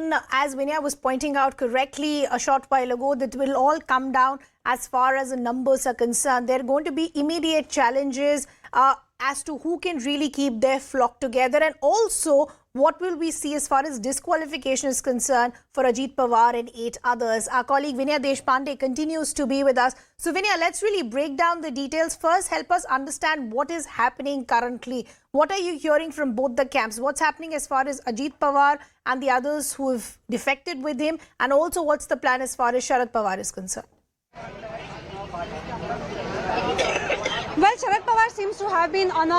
again, as Vinaya was pointing out correctly a short while ago, that will all come down as far as the numbers are concerned. There are going to be immediate challenges as to who can really keep their flock together, and also what will we see as far as disqualification is concerned for Ajit Pawar and 8 others. Our colleague Vinaya Deshpande continues to be with us. So Vinaya, let's really break down the details. First, help us understand what is happening currently. What are you hearing from both the camps? What's happening as far as Ajit Pawar and the others who have defected with him? And also, what's the plan as far as Sharad Pawar is concerned? Well, Sharad Pawar seems to have been on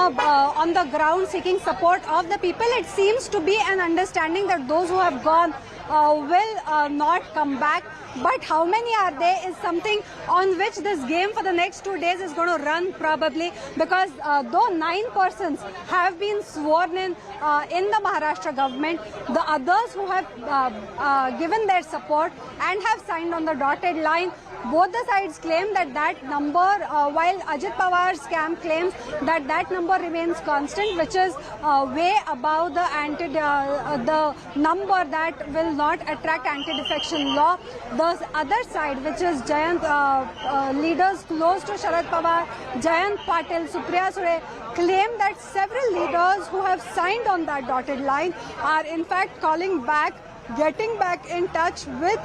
the ground seeking support of the people. It seems to be an understanding that those who have gone will not come back. But how many are there is something on which this game for the next 2 days is going to run probably, because though 9 persons have been sworn in the Maharashtra government, the others who have given their support and have signed on the dotted line, both the sides claim that number, while Ajit Pawar's camp claims that number remains constant, which is way above the number that will not attract anti-defection law. The other side, which is Jayant, leaders close to Sharad Pawar, Jayant Patil, Supriya Sule, claim that several leaders who have signed on that dotted line are in fact getting back in touch with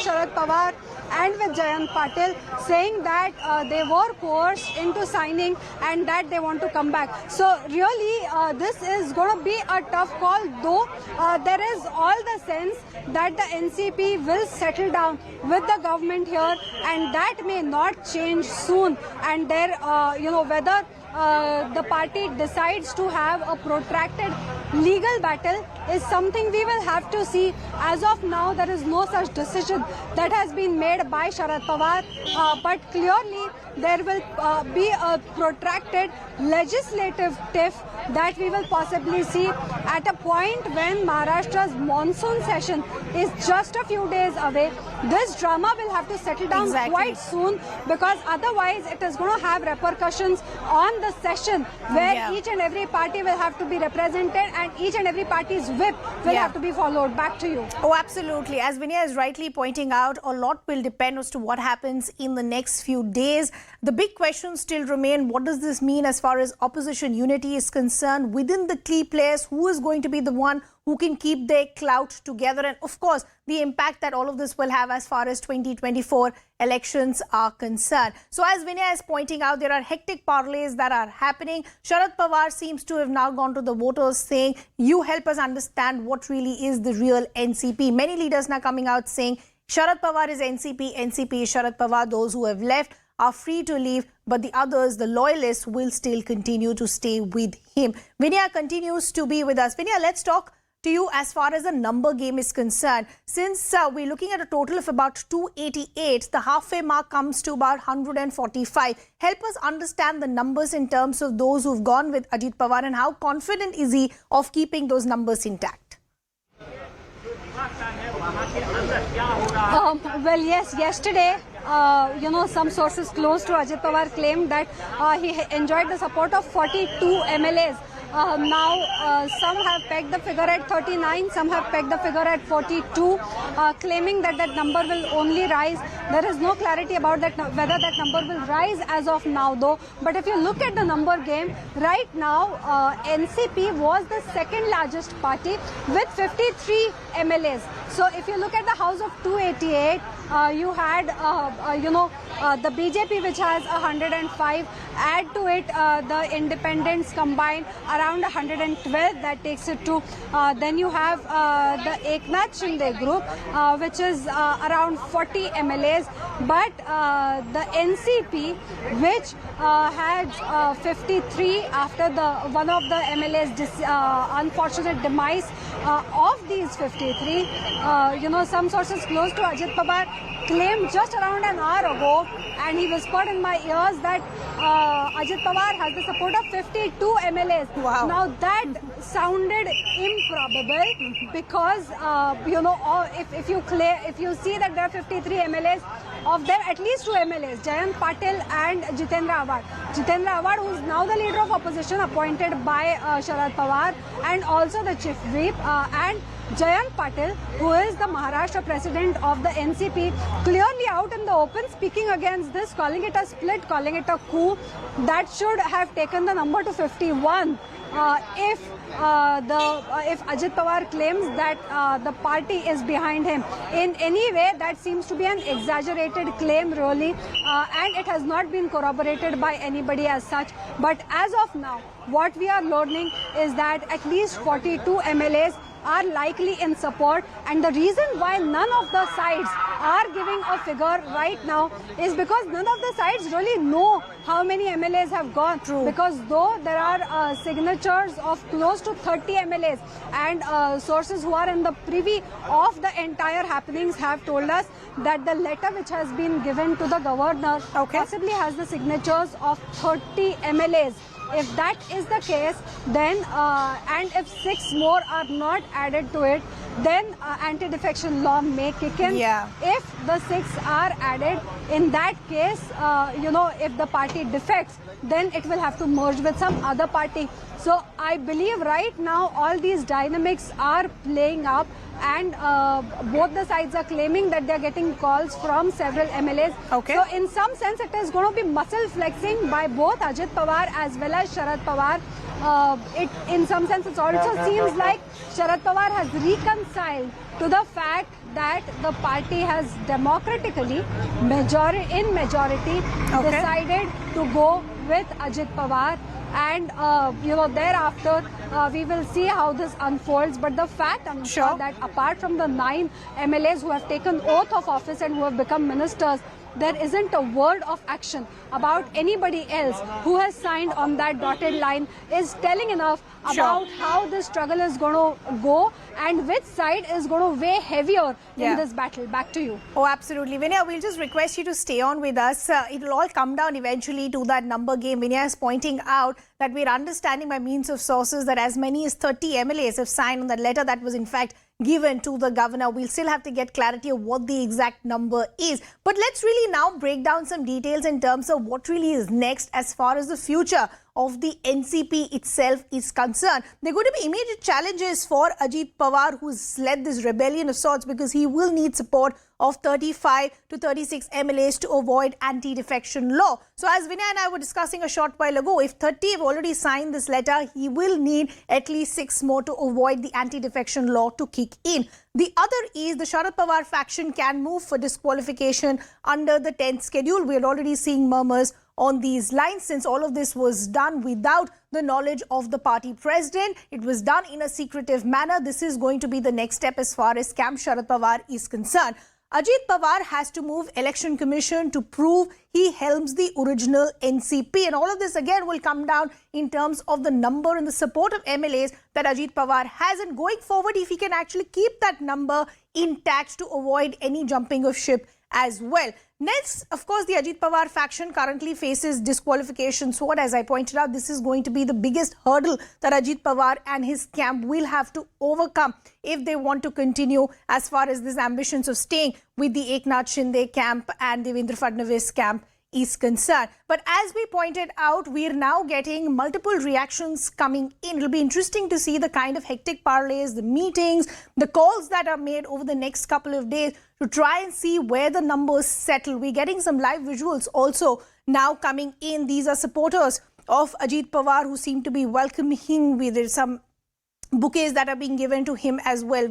Sharad Pawar and with Jayant Patil, saying that they were coerced into signing and that they want to come back. So really this is going to be a tough call, though there is all the sense that the NCP will settle down with the government here, and that may not change soon. And there, whether the party decides to have a protracted legal battle is something we will have to see. As of now, there is no such decision that has been made by Sharad Pawar, but clearly there will be a protracted legislative tiff that we will possibly see at a point when Maharashtra's monsoon session is just a few days away. This drama will have to settle down quite soon, because otherwise it is going to have repercussions on the session where each and every party will have to be represented and each and every party's whip will have to be followed. Back to you. Oh, absolutely. As Vinaya is rightly pointing out, a lot will depend as to what happens in the next few days. The big questions still remain. What does this mean as far as opposition unity is concerned within the key players? Who is going to be the one who can keep their clout together? And of course, the impact that all of this will have as far as 2024 elections are concerned. So as Vinaya is pointing out, there are hectic parlays that are happening. Sharad Pawar seems to have now gone to the voters saying, you help us understand what really is the real NCP. Many leaders now coming out saying, Sharad Pawar is NCP, NCP is Sharad Pawar. Those who have left are free to leave, but the others, the loyalists, will still continue to stay with him. Vinaya continues to be with us. Vinaya, let's talk to you as far as the number game is concerned. Since we're looking at a total of about 288, the halfway mark comes to about 145. Help us understand the numbers in terms of those who've gone with Ajit Pawar, and how confident is he of keeping those numbers intact? Well, yes, yesterday, some sources close to Ajit Pawar claimed that he enjoyed the support of 42 MLAs. Now, some have pegged the figure at 39, some have pegged the figure at 42, claiming that that number will only rise. There is no clarity about that, whether that number will rise as of now, though. But if you look at the number game, right now, NCP was the second largest party with 53 MLAs. So if you look at the House of 288, you had, the BJP, which has 105. Add to it the independents combined around 112. That takes it to. Then you have the Eknath Shinde group, which is around 40 MLAs. But the NCP, which had 53 after one of the MLAs' unfortunate demise of these 53, some sources close to Ajit Pawar claimed just around an hour ago, and he whispered in my ears that Ajit Pawar has the support of 52 MLAs. Wow. Now that sounded improbable, because if you see that there are 53 MLAs, of them at least 2 MLAs, Jayant Patil and Jitendra Awad. Jitendra Awad, who is now the leader of opposition appointed by Sharad Pawar, and also the chief whip, and Jayant Patil, who is the Maharashtra president of the NCP, clearly out in the open speaking against this, calling it a split, calling it a coup that should have taken the number to 51. If Ajit Pawar claims that the party is behind him in any way, that seems to be an exaggerated claim really, and it has not been corroborated by anybody as such. But as of now, what we are learning is that at least 42 MLAs are likely in support, and the reason why none of the sides are giving a figure right now is because none of the sides really know how many MLAs have gone. True. Because though there are signatures of close to 30 MLAs, and sources who are in the privy of the entire happenings have told us that the letter which has been given to the governor possibly has the signatures of 30 MLAs. If that is the case, then and if 6 more are not added to it, then anti-defection law may kick in. Yeah. If the 6 are added, in that case, if the party defects, then it will have to merge with some other party. So I believe right now all these dynamics are playing up, and both the sides are claiming that they are getting calls from several MLAs. Okay. So in some sense, it is going to be muscle flexing by both Ajit Pawar as well as Sharad Pawar. In some sense, it also seems like Sharad Pawar has reconciled to the fact that the party has democratically, in majority, decided to go with Ajit Pawar. And thereafter we will see how this unfolds. But the fact, I'm sure, that apart from the 9 MLAs who have taken oath of office and who have become ministers, there isn't a word of action about anybody else who has signed on that dotted line is telling enough about how this struggle is going to go and which side is going to weigh heavier in this battle. Back to you. Oh, absolutely. Vinaya, we'll just request you to stay on with us. It'll all come down eventually to that number game. Vinaya is pointing out that we're understanding by means of sources that as many as 30 MLAs have signed on that letter that was in fact given to the governor. We'll still have to get clarity of what the exact number is. But let's really now break down some details in terms of what really is next as far as the future of the NCP itself is concerned. There are going to be immediate challenges for Ajit Pawar, who's led this rebellion of sorts, because he will need support of 35 to 36 MLAs to avoid anti-defection law. So as Vinay and I were discussing a short while ago, if 30 have already signed this letter, he will need at least 6 more to avoid the anti-defection law to kick in. The other is the Sharad Pawar faction can move for disqualification under the 10th schedule. We're already seeing murmurs on these lines since all of this was done without the knowledge of the party president. It was done in a secretive manner. This is going to be the next step as far as Camp Sharad Pawar is concerned. Ajit Pawar has to move Election Commission to prove he helms the original NCP. And all of this again will come down in terms of the number and the support of MLAs that Ajit Pawar has. And going forward, if he can actually keep that number intact to avoid any jumping of ship as well. Next, of course, the Ajit Pawar faction currently faces disqualification. So as I pointed out, this is going to be the biggest hurdle that Ajit Pawar and his camp will have to overcome if they want to continue as far as these ambitions of staying with the Eknath Shinde camp and Devendra Fadnavis camp is concerned. But as we pointed out, we are now getting multiple reactions coming in. It'll be interesting to see the kind of hectic parlays, the meetings, the calls that are made over the next couple of days to try and see where the numbers settle. We're getting some live visuals also now coming in. These are supporters of Ajit Pawar who seem to be welcoming him with some bouquets that are being given to him as well.